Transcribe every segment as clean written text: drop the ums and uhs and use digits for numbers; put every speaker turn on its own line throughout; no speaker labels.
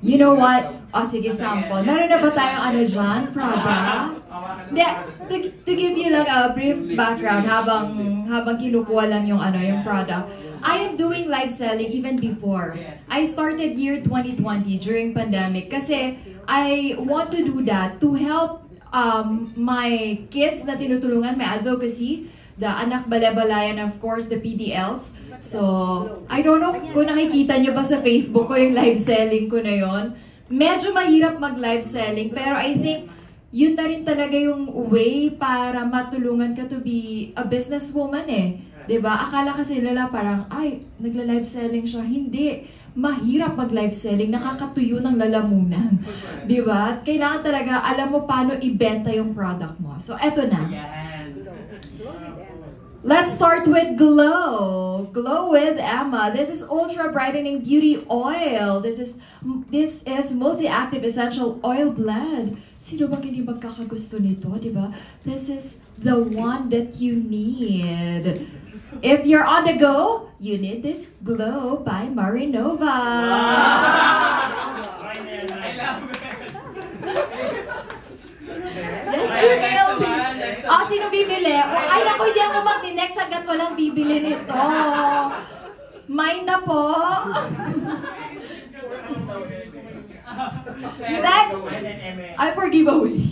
You know what? O sige, sample. Meron na ba tayong ano dyan? Prada? Hindi, to give you like a brief background habang kinukuha lang yung yung product. I am doing live selling even before. I started year 2020 during pandemic kasi I want to do that to help my kids na tinutulungan, my advocacy, the Anak Balebalayan, of course, the PDLs. So, I don't know kung nakikita nyo ba sa Facebook ko yung live selling ko na yon. Medyo mahirap mag-live selling, pero I think yun na rin talaga yung way para matulungan ka to be a businesswoman eh. 'Di ba? Akala kasi nila parang, ay, nagla-live selling siya. Hindi. Mahirap mag-live selling. Nakakatuyo ng lalamunan. 'Di ba? At kailangan talaga alam mo paano ibenta yung product mo. So, eto na. Let's start with Glow. Glow with Emma. This is Ultra Brightening Beauty Oil. This is multi-active essential oil blend. Sino bang hindi magkakagusto nito, di ba? This is the one that you need. If you're on the go, you need this Glow by Marinova. Wow! Yes, really. Sino bibili? Ay, naku, hindi ako mag-next hanggat walang bibili nito. Mine na po. Next, I for giveaway.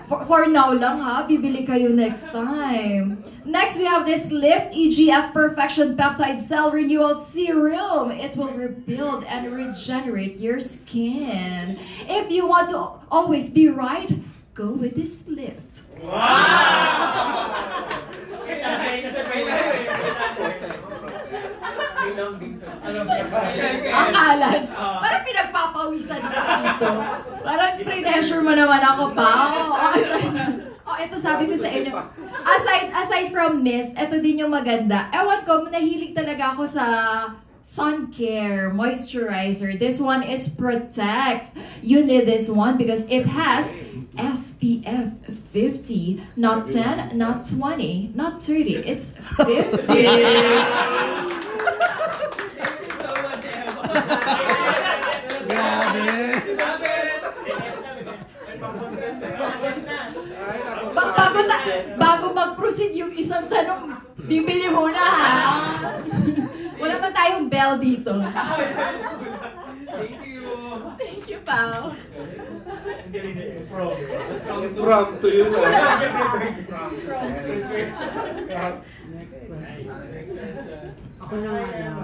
For now lang ha, bibili kayo next time. Next, we have this Lift EGF Perfection Peptide Cell Renewal Serum. It will rebuild and regenerate your skin. If you want to always be right, go with this Lift. Wow! Akalan. Parang pinagpapawisan ako dito. Parang pressure mo naman ako pa. Ito sabi ko sa inyo. Aside from mist, ito din yung maganda. Ewan ko, nahilig talaga ako sa sun care moisturizer. This one is Protect. You need this one because it has SPF 50, not 10, not 20, not 30. It's 50. Bago mag-proceed yung isang tanong, bibili muna ha. Wala pa tayong bell dito.
Thank you.
Thank you, pal.
From to you na.
Ako na nga lang.